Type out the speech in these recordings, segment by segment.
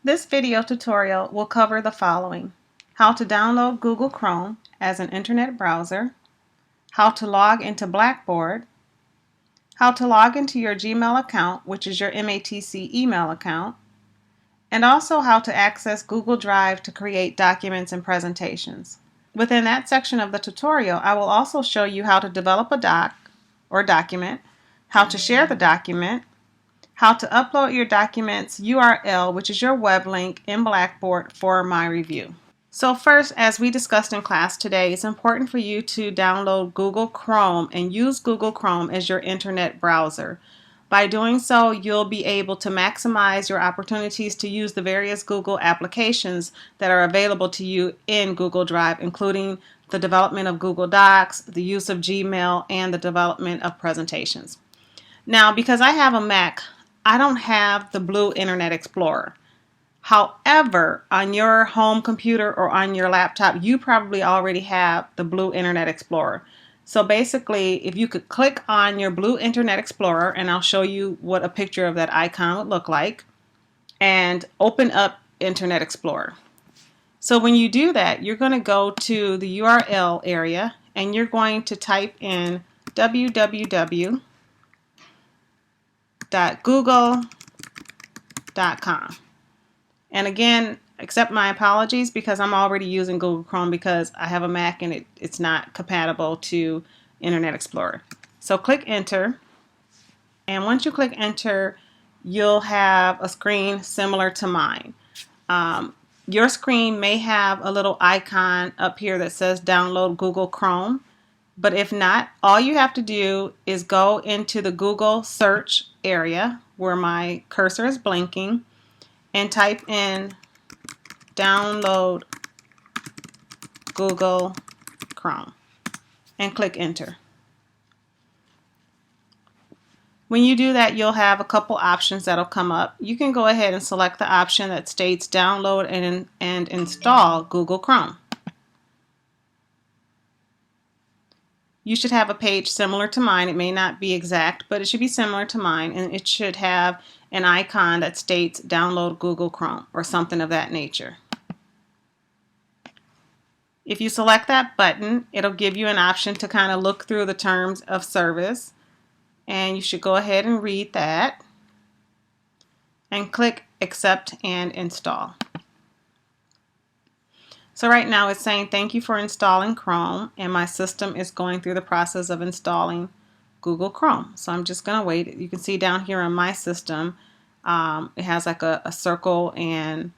This video tutorial will cover the following: how to download Google Chrome as an internet browser, how to log into Blackboard, how to log into your Gmail account, which is your MATC email account, and also how to access Google Drive to create documents and presentations. Within that section of the tutorial, I will also show you how to develop a doc or document, how to share the document, how to upload your document's URL, which is your web link, in Blackboard for my review. So first, as we discussed in class today, it's important for you to download Google Chrome and use Google Chrome as your internet browser. By doing so, you'll be able to maximize your opportunities to use the various Google applications that are available to you in Google Drive, including the development of Google Docs, the use of Gmail, and the development of presentations. Now, because I have a Mac, I don't have the blue Internet Explorer. However, on your home computer or on your laptop, you probably already have the blue Internet Explorer. So basically, if you could click on your blue Internet Explorer, and I'll show you what a picture of that icon would look like, and open up Internet Explorer. So when you do that, you're going to go to the URL area and you're going to type in www.google.com. And again, accept my apologies because I'm already using Google Chrome because I have a Mac and it's not compatible to Internet Explorer. So click enter, and once you click enter, you'll have a screen similar to mine. Your screen may have a little icon up here that says download Google Chrome, but if not, all you have to do is go into the Google search area where my cursor is blinking and type in download Google Chrome and click enter. When you do that, you'll have a couple options that'll come up. You can go ahead and select the option that states download and install Google Chrome. You should have a page similar to mine. It may not be exact, but it should be similar to mine, and it should have an icon that states download Google Chrome or something of that nature. If you select that button, it'll give you an option to kind of look through the terms of service, and you should go ahead and read that and click accept and install. So right now it's saying thank you for installing Chrome, and my system is going through the process of installing Google Chrome. So I'm just going to wait. You can see down here on my system, it has like a circle, and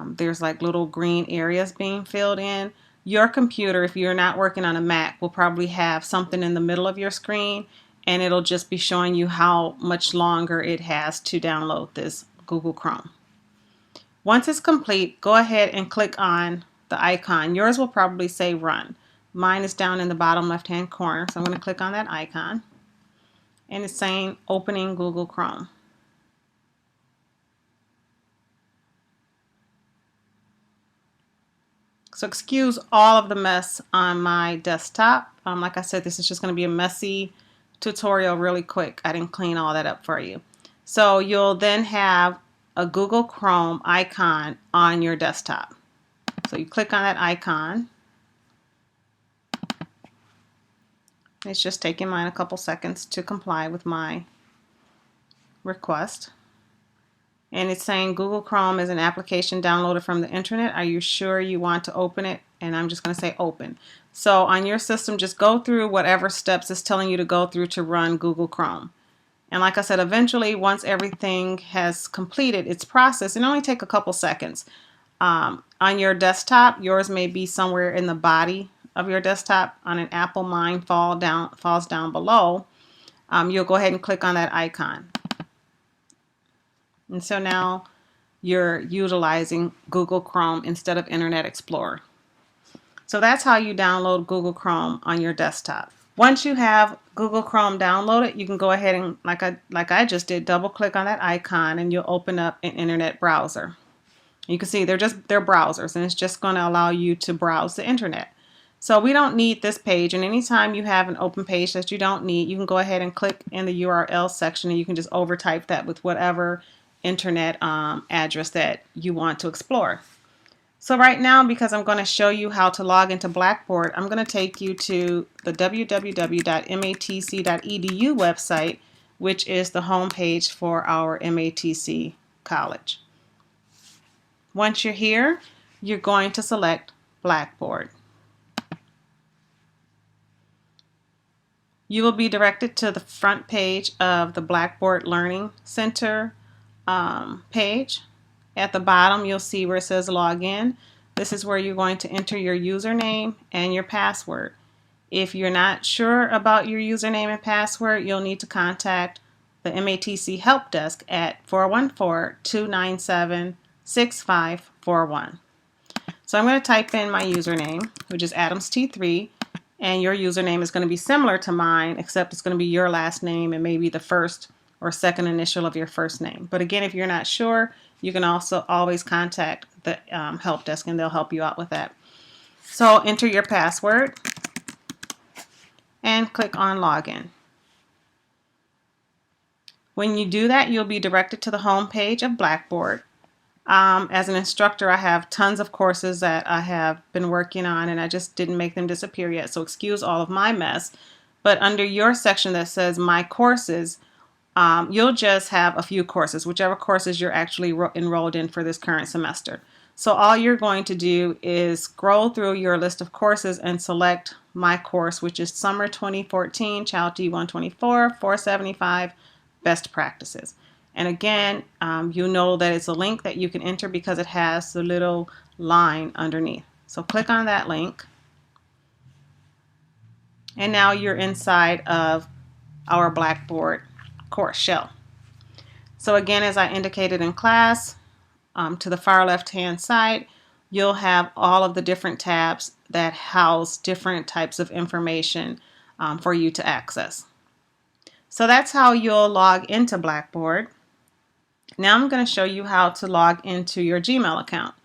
there's like little green areas being filled in. Your computer, if you're not working on a Mac, will probably have something in the middle of your screen, and it'll just be showing you how much longer it has to download this Google Chrome. Once it's complete, go ahead and click on the icon. Yours will probably say run. Mine is down in the bottom left hand corner, so I'm going to click on that icon, and it's saying opening Google Chrome. So excuse all of the mess on my desktop. Like I said, this is just going to be a messy tutorial really quick. I didn't clean all that up for you. So you'll then have a Google Chrome icon on your desktop. So you click on that icon. It's just taking mine a couple seconds to comply with my request. And it's saying Google Chrome is an application downloaded from the internet. Are you sure you want to open it? And I'm just going to say open. So on your system, just go through whatever steps it's telling you to go through to run Google Chrome. And like I said, eventually, once everything has completed its process, it only takes a couple seconds. On your desktop, yours may be somewhere in the body of your desktop. On an Apple, mine falls down below. You'll go ahead and click on that icon. And so now you're utilizing Google Chrome instead of Internet Explorer. So that's how you download Google Chrome on your desktop. Once you have Google Chrome downloaded, you can go ahead and, like I just did, double click on that icon and you'll open up an internet browser. You can see they're browsers, and it's just going to allow you to browse the internet. So we don't need this page, and anytime you have an open page that you don't need, you can go ahead and click in the URL section and you can just overtype that with whatever internet address that you want to explore. So right now, because I'm going to show you how to log into Blackboard, I'm going to take you to the www.matc.edu website, which is the home page for our MATC college. Once you're here, you're going to select Blackboard. You will be directed to the front page of the Blackboard Learning Center page. At the bottom, you'll see where it says Login. This is where you're going to enter your username and your password. If you're not sure about your username and password, you'll need to contact the MATC Help Desk at 414-297-6541. So I'm going to type in my username, which is AdamsT3, and your username is going to be similar to mine, except it's going to be your last name and maybe the first or second initial of your first name. But again, if you're not sure, you can also always contact the help desk and they'll help you out with that. So enter your password and click on Login. When you do that, you'll be directed to the home page of Blackboard. As an instructor, I have tons of courses that I have been working on and I just didn't make them disappear yet, so excuse all of my mess. But under your section that says My Courses, you'll just have a few courses, whichever courses you're actually enrolled in for this current semester. So all you're going to do is scroll through your list of courses and select My Course, which is Summer 2014, Child D124, 475, Best Practices. And again, you know that it's a link that you can enter because it has the little line underneath. So click on that link. And now you're inside of our Blackboard course shell. So again, as I indicated in class, to the far left-hand side, you'll have all of the different tabs that house different types of information for you to access. So that's how you'll log into Blackboard. Now I'm going to show you how to log into your Gmail account.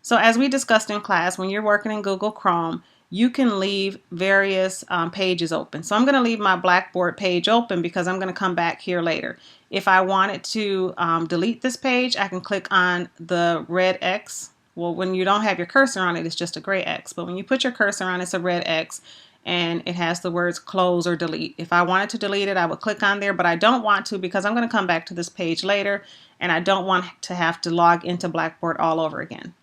So as we discussed in class, when you're working in Google Chrome, you can leave various pages open. So I'm going to leave my Blackboard page open because I'm going to come back here later. If I wanted to delete this page, I can click on the red X. Well, when you don't have your cursor on it, it's just a gray X. But when you put your cursor on, it's a red X. And it has the words close or delete. If I wanted to delete it, I would click on there, but I don't want to because I'm going to come back to this page later and I don't want to have to log into Blackboard all over again.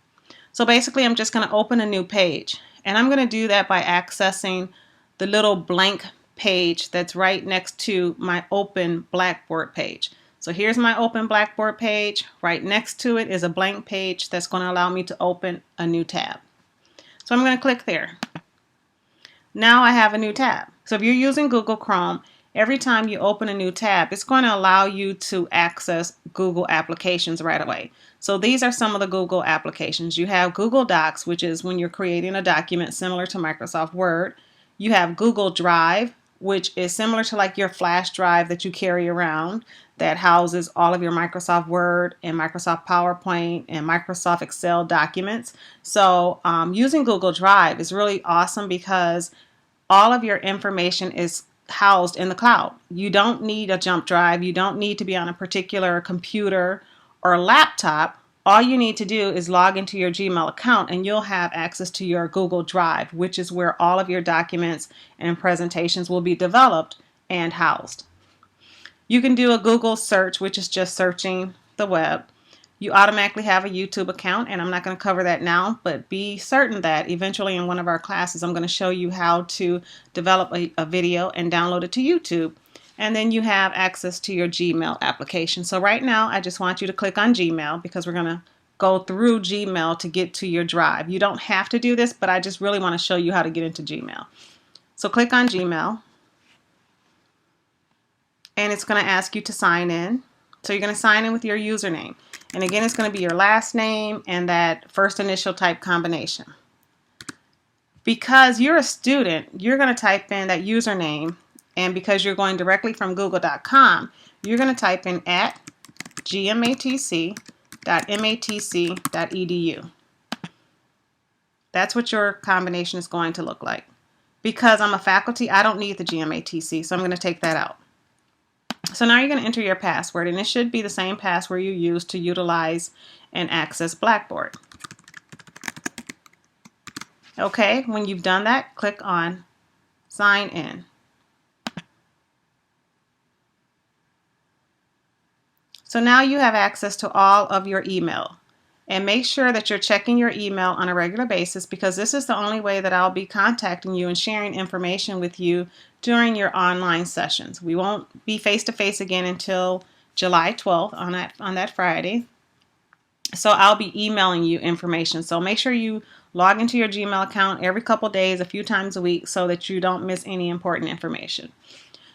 So basically, I'm just going to open a new page, and I'm going to do that by accessing the little blank page that's right next to my open Blackboard page. So here's my open Blackboard page. Right next to it is a blank page that's going to allow me to open a new tab. So I'm going to click there. Now I have a new tab. So if you're using Google Chrome, every time you open a new tab, it's going to allow you to access Google applications right away. So these are some of the Google applications. You have Google Docs, which is when you're creating a document similar to Microsoft Word. You have Google Drive, which is similar to like your flash drive that you carry around that houses all of your Microsoft Word and Microsoft PowerPoint and Microsoft Excel documents. So using Google Drive is really awesome because all of your information is housed in the cloud. You don't need a jump drive. You don't need to be on a particular computer or laptop. All you need to do is log into your Gmail account and you'll have access to your Google Drive, which is where all of your documents and presentations will be developed and housed. You can do a Google search, which is just searching the web. You automatically have a YouTube account, and I'm not going to cover that now, but be certain that eventually in one of our classes, I'm going to show you how to develop a video and download it to YouTube. And then you have access to your Gmail application. So right now, I just want you to click on Gmail because we're going to go through Gmail to get to your drive. You don't have to do this, but I just really want to show you how to get into Gmail. So click on Gmail. And it's going to ask you to sign in. So you're going to sign in with your username. And again, it's going to be your last name and that first initial type combination. Because you're a student, you're going to type in that username. And because you're going directly from google.com, you're going to type in @gmatc.matc.edu. That's what your combination is going to look like. Because I'm a faculty, I don't need the GMATC, so I'm going to take that out. So now you're going to enter your password, and it should be the same password you use to utilize and access Blackboard. Okay, when you've done that, click on Sign In. So now you have access to all of your email. And make sure that you're checking your email on a regular basis, because this is the only way that I'll be contacting you and sharing information with you during your online sessions. We won't be face-to-face again until July 12th on that Friday. So I'll be emailing you information. So make sure you log into your Gmail account every couple days, a few times a week, so that you don't miss any important information.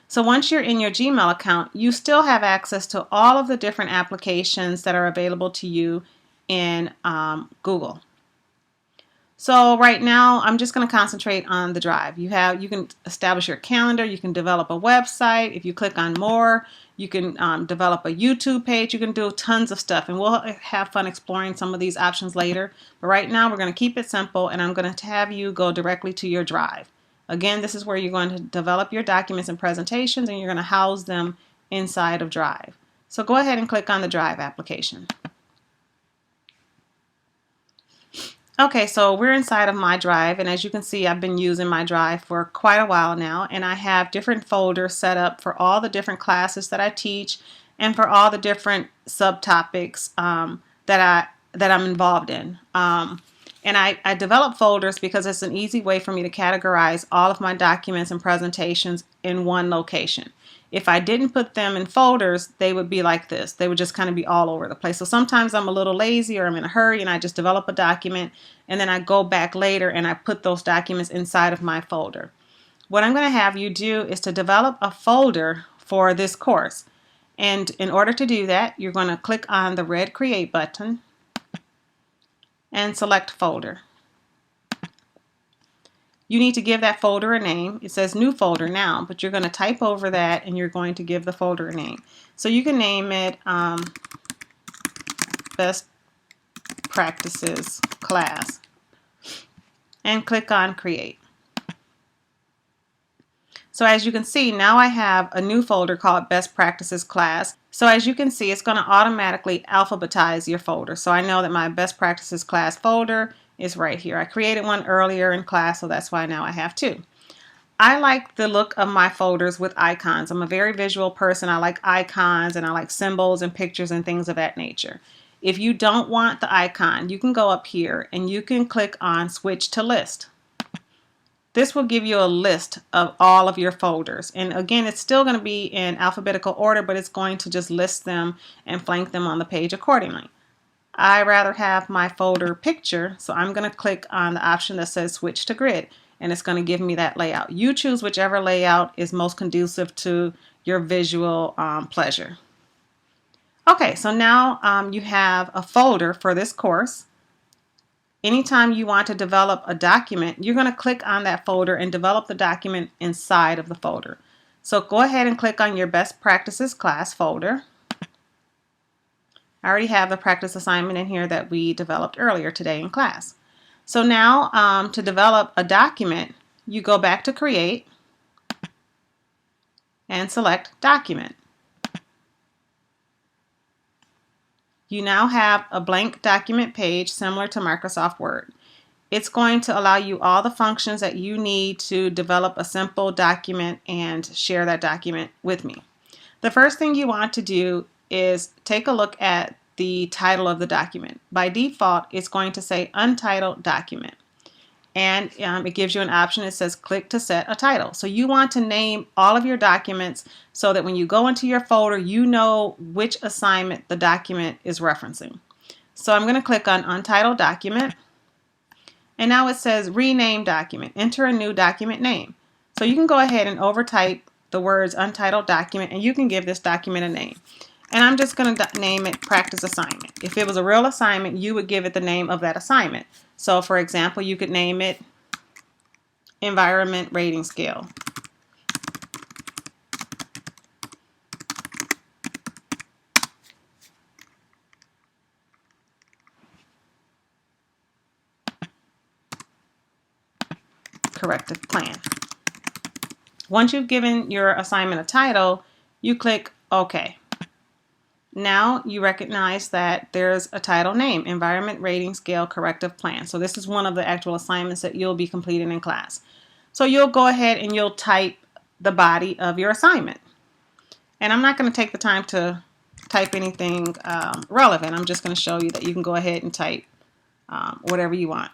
So once you're in your Gmail account, you still have access to all of the different applications that are available to you in Google. So right now, I'm just going to concentrate on the Drive. You can establish your calendar. You can develop a website. If you click on More, you can develop a YouTube page. You can do tons of stuff, and we'll have fun exploring some of these options later. But right now, we're going to keep it simple, and I'm going to have you go directly to your Drive. Again, this is where you're going to develop your documents and presentations, and you're going to house them inside of Drive. So go ahead and click on the Drive application. Okay, so we're inside of my Drive, and as you can see, I've been using my Drive for quite a while now, and I have different folders set up for all the different classes that I teach and for all the different subtopics that I'm involved in. And I develop folders because it's an easy way for me to categorize all of my documents and presentations in one location. If I didn't put them in folders, they would be like this. They would just kind of be all over the place. So sometimes I'm a little lazy or I'm in a hurry and I just develop a document and then I go back later and I put those documents inside of my folder. What I'm going to have you do is to develop a folder for this course. And in order to do that, you're going to click on the red Create button and select Folder. You need to give that folder a name. It says New Folder now, but you're going to type over that and you're going to give the folder a name. So you can name it Best Practices Class and click on Create. So as you can see, now I have a new folder called Best Practices Class. So as you can see, it's going to automatically alphabetize your folder. So I know that my Best Practices Class folder is right here. I created one earlier in class, so that's why now I have two. I like the look of my folders with icons. I'm a very visual person. I like icons and I like symbols and pictures and things of that nature. If you don't want the icon, you can go up here and you can click on Switch to List. This will give you a list of all of your folders. And again, it's still going to be in alphabetical order, but it's going to just list them and flank them on the page accordingly. I rather have my folder picture, so I'm going to click on the option that says Switch to Grid, and it's going to give me that layout. You choose whichever layout is most conducive to your visual pleasure. Okay, so now you have a folder for this course. Anytime you want to develop a document, you're going to click on that folder and develop the document inside of the folder. So go ahead and click on your Best Practices Class folder. I already have the practice assignment in here that we developed earlier today in class. So now to develop a document, you go back to Create and select Document. You now have a blank document page similar to Microsoft Word. It's going to allow you all the functions that you need to develop a simple document and share that document with me. The first thing you want to do is take a look at the title of the document. By default, it's going to say Untitled Document. And it gives you an option. It says click to set a title. So you want to name all of your documents so that when you go into your folder, you know which assignment the document is referencing. So I'm going to click on Untitled Document. And now it says Rename Document. Enter a new document name. So you can go ahead and overtype the words Untitled Document and you can give this document a name. And I'm just going to name it Practice Assignment. If it was a real assignment, you would give it the name of that assignment. So for example, you could name it Environment Rating Scale. Corrective Plan. Once you've given your assignment a title, you click Okay. Now you recognize that there's a title name, Environment Rating Scale Corrective Plan. So this is one of the actual assignments that you'll be completing in class. So you'll go ahead and you'll type the body of your assignment. And I'm not going to take the time to type anything relevant. I'm just going to show you that you can go ahead and type whatever you want.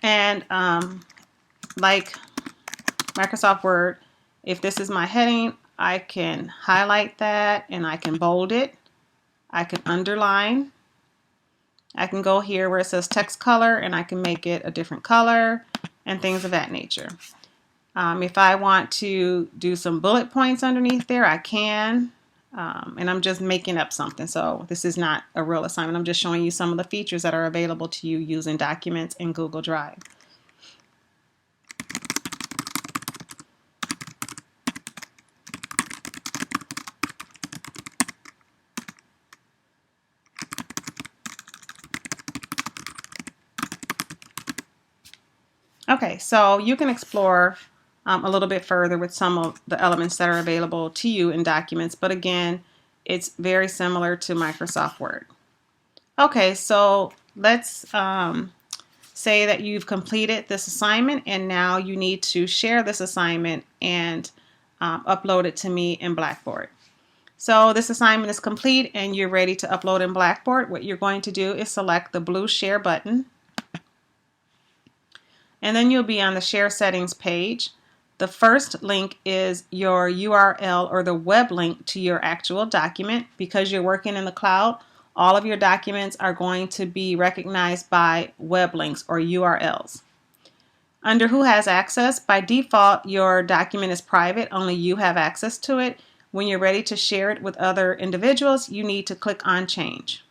And like Microsoft Word, if this is my heading, I can highlight that and I can bold it. I can underline. I can go here where it says text color and I can make it a different color and things of that nature. If I want to do some bullet points underneath there, I can. And I'm just making up something. So this is not a real assignment. I'm just showing you some of the features that are available to you using documents in Google Drive. Okay, so you can explore a little bit further with some of the elements that are available to you in documents, but again, it's very similar to Microsoft Word. Okay, so let's say that you've completed this assignment and now you need to share this assignment and upload it to me in Blackboard. So this assignment is complete and you're ready to upload in Blackboard. What you're going to do is select the blue share button. And then you'll be on the share settings page. The first link is your URL or the web link to your actual document. Because you're working in the cloud, all of your documents are going to be recognized by web links or URLs. Under who has access, by default your document is private, only you have access to it. When you're ready to share it with other individuals, you need to click on change.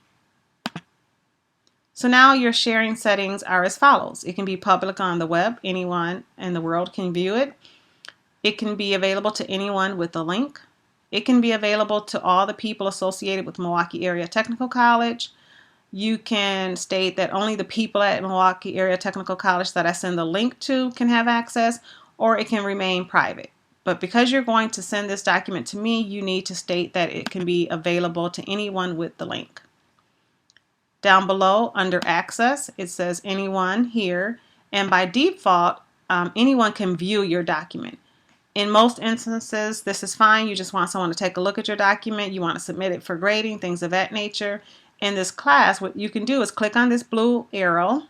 So now your sharing settings are as follows. It can be public on the web. Anyone in the world can view it. It can be available to anyone with a link. It can be available to all the people associated with Milwaukee Area Technical College. You can state that only the people at Milwaukee Area Technical College that I send the link to can have access, or it can remain private. But because you're going to send this document to me, you need to state that it can be available to anyone with the link. Down below under access, it says anyone here, and by default, anyone can view your document. In most instances, this is fine. You just want someone to take a look at your document. You want to submit it for grading, things of that nature. In this class, what you can do is click on this blue arrow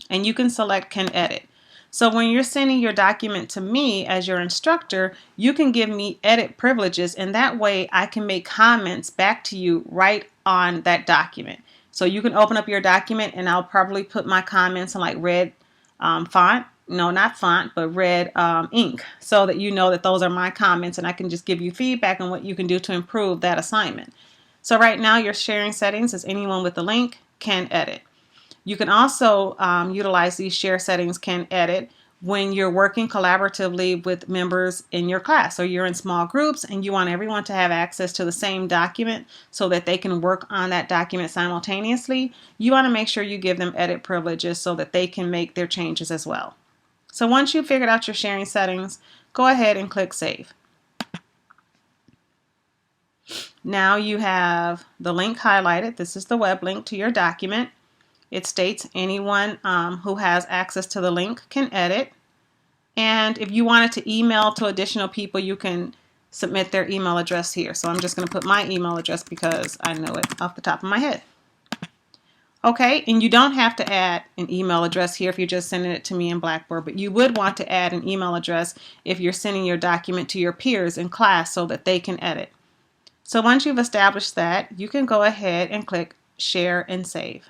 and you can select can edit. So when you're sending your document to me as your instructor, you can give me edit privileges, and that way I can make comments back to you right on that document. So you can open up your document and I'll probably put my comments in like red font. No, not font, but red ink, so that you know that those are my comments and I can just give you feedback on what you can do to improve that assignment. So right now your sharing settings is anyone with the link can edit. You can also utilize these share settings can edit when you're working collaboratively with members in your class, or you're in small groups and you want everyone to have access to the same document so that they can work on that document simultaneously. You want to make sure you give them edit privileges so that they can make their changes as well. So once you've figured out your sharing settings, go ahead and click Save. Now you have the link highlighted. This is the web link to your document. It states anyone who has access to the link can edit. And if you wanted to email to additional people, you can submit their email address here. So I'm just going to put my email address because I know it off the top of my head. Okay, and you don't have to add an email address here if you're just sending it to me in Blackboard, but you would want to add an email address if you're sending your document to your peers in class so that they can edit. So once you've established that, you can go ahead and click Share and Save.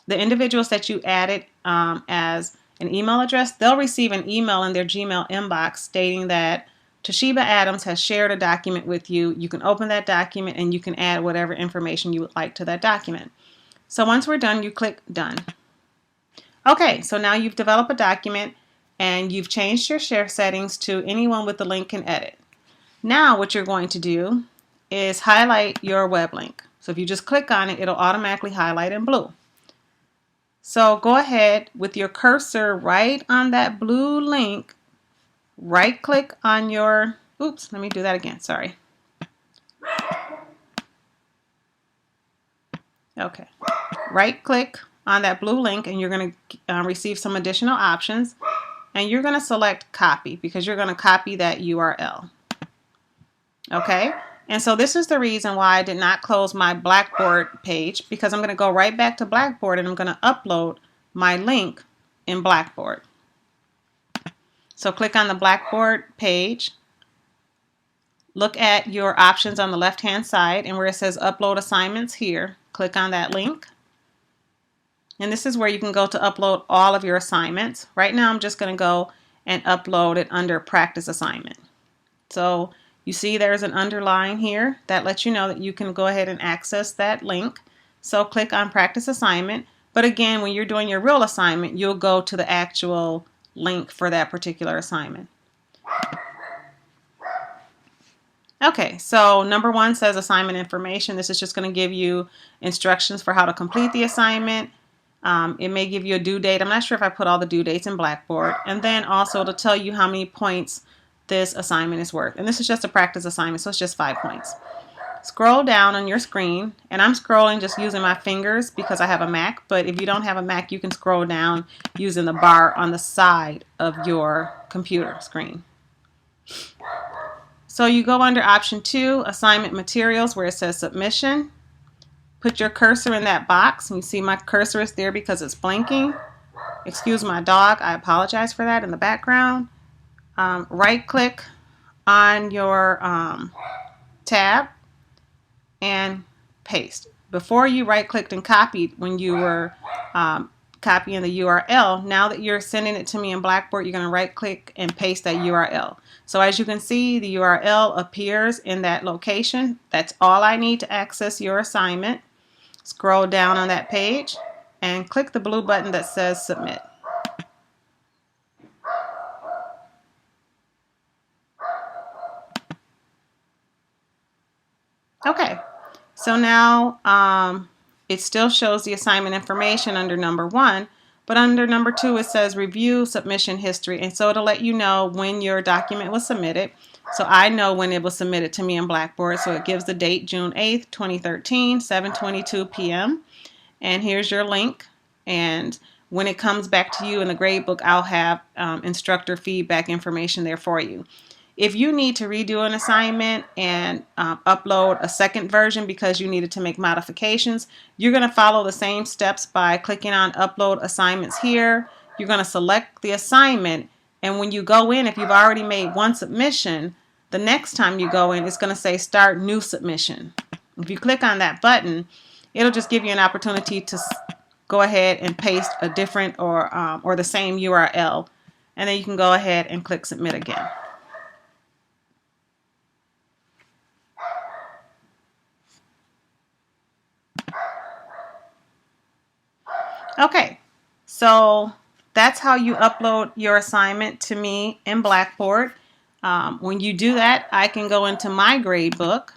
The individuals that you added as an email address, they'll receive an email in their Gmail inbox stating that Toshiba Adams has shared a document with you. You can open that document and you can add whatever information you would like to that document. So once we're done, you click Done. Okay, so now you've developed a document and you've changed your share settings to anyone with the link can edit. Now what you're going to do is highlight your web link. So if you just click on it, it'll automatically highlight in blue. So go ahead with your cursor right on that blue link, right click on your, oops, let me do that again, sorry. Okay, right click on that blue link and you're going to receive some additional options, and you're going to select copy because you're going to copy that URL. Okay, and so this is the reason why I did not close my Blackboard page, because I'm going to go right back to Blackboard and I'm going to upload my link in Blackboard. So click on the Blackboard page, look at your options on the left hand side, and where it says upload assignments here, click on that link. And this is where you can go to upload all of your assignments. Right now I'm just going to go and upload it under practice assignment. So you see there's an underline here that lets you know that you can go ahead and access that link. So click on practice assignment. But again, when you're doing your real assignment, you'll go to the actual link for that particular assignment. Okay, so number 1 says assignment information. This is just going to give you instructions for how to complete the assignment. It may give you a due date. I'm not sure if I put all the due dates in Blackboard. And then also to tell you how many points this assignment is worth. And this is just a practice assignment, so it's just 5 points. Scroll down on your screen, and I'm scrolling just using my fingers because I have a Mac, but if you don't have a Mac, you can scroll down using the bar on the side of your computer screen. So you go under option 2, assignment materials, where it says submission. Put your cursor in that box, and you see my cursor is there because it's blinking. Excuse my dog, I apologize for that in the background. Right click on your tab and paste. Before you right clicked and copied when you were copying the URL, now that you're sending it to me in Blackboard, you're going to right click and paste that URL. So as you can see, the URL appears in that location. That's all I need to access your assignment. Scroll down on that page and click the blue button that says submit. Okay, so now it still shows the assignment information under number 1, but under number 2 it says review submission history, and so it'll let you know when your document was submitted. So I know when it was submitted to me in Blackboard, so it gives the date June 8th, 2013, 7:22 p.m. And here's your link, and when it comes back to you in the gradebook, I'll have instructor feedback information there for you. If you need to redo an assignment and upload a second version because you needed to make modifications, you're going to follow the same steps by clicking on upload assignments here. You're going to select the assignment, and when you go in, if you've already made one submission, the next time you go in, it's going to say start new submission. If you click on that button, it'll just give you an opportunity to go ahead and paste a different or the same URL, and then you can go ahead and click submit again. Okay, so that's how you upload your assignment to me in Blackboard. When you do that, I can go into my gradebook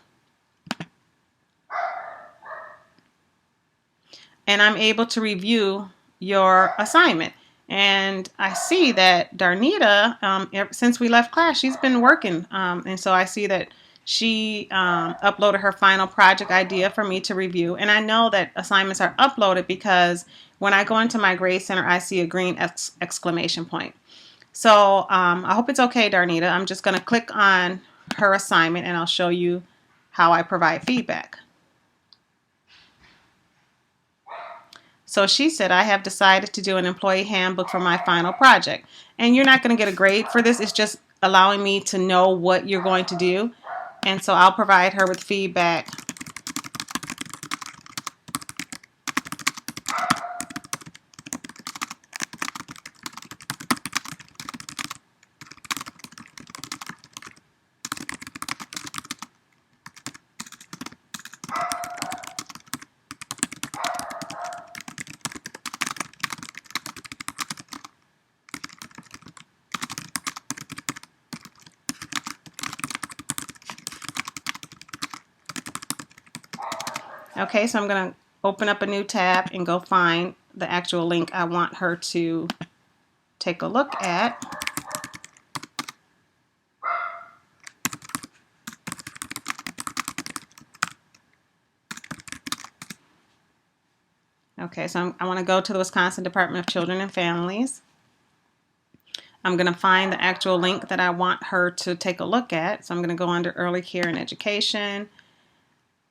and I'm able to review your assignment. And I see that Darnita, since we left class, she's been working. And so I see that she uploaded her final project idea for me to review. And I know that assignments are uploaded because when I go into my grade center, I see a green exclamation point. So I hope it's okay, Darnita. I'm just going to click on her assignment and I'll show you how I provide feedback. So she said, I have decided to do an employee handbook for my final project. And you're not going to get a grade for this. It's just allowing me to know what you're going to do. And so I'll provide her with feedback. Okay, so I'm going to open up a new tab and go find the actual link I want her to take a look at. Okay, so I want to go to the Wisconsin Department of Children and Families. I'm going to find the actual link that I want her to take a look at. So I'm going to go under Early Care and Education,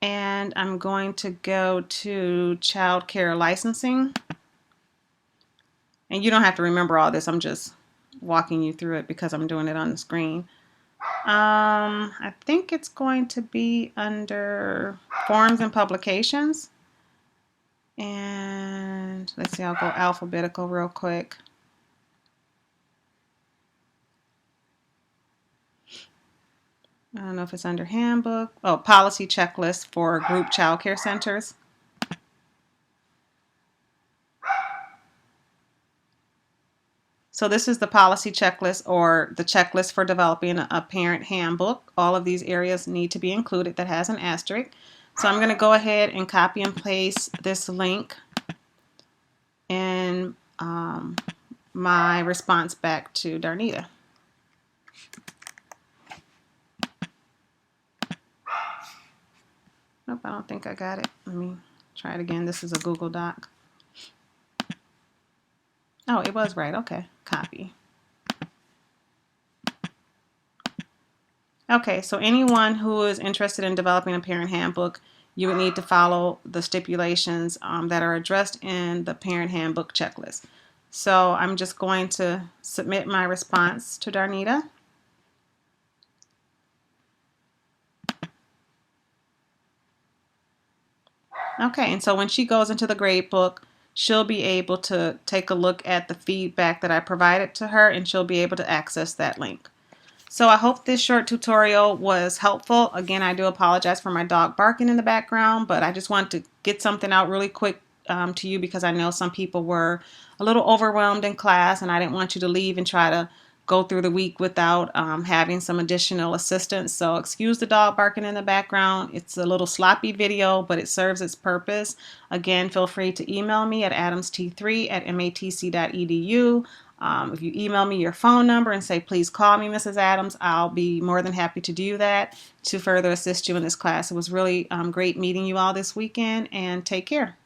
and I'm going to go to Child Care Licensing. And you don't have to remember all this. I'm just walking you through it because I'm doing it on the screen. I think it's going to be under Forms and Publications. And let's see, I'll go alphabetical real quick. I don't know if it's under Handbook. Oh, Policy Checklist for Group Child Care Centers. So this is the policy checklist, or the checklist for developing a parent handbook. All of these areas need to be included that has an asterisk. So I'm going to go ahead and copy and paste this link in my response back to Darnita. Nope, I don't think I got it. Let me try it again. This is a Google Doc. Oh, it was right. Okay, copy. Okay, so anyone who is interested in developing a parent handbook, you would need to follow the stipulations that are addressed in the parent handbook checklist. So I'm just going to submit my response to Darnita. Okay, and so when she goes into the grade book, she'll be able to take a look at the feedback that I provided to her, and she'll be able to access that link. So I hope this short tutorial was helpful. Again, I do apologize for my dog barking in the background, but I just wanted to get something out really quick to you because I know some people were a little overwhelmed in class, and I didn't want you to leave and try to go through the week without having some additional assistance. So excuse the dog barking in the background. It's a little sloppy video, but it serves its purpose. Again, feel free to email me at adamst3@matc.edu. If you email me your phone number and say, please call me Mrs. Adams, I'll be more than happy to do that to further assist you in this class. It was really great meeting you all this weekend, and take care.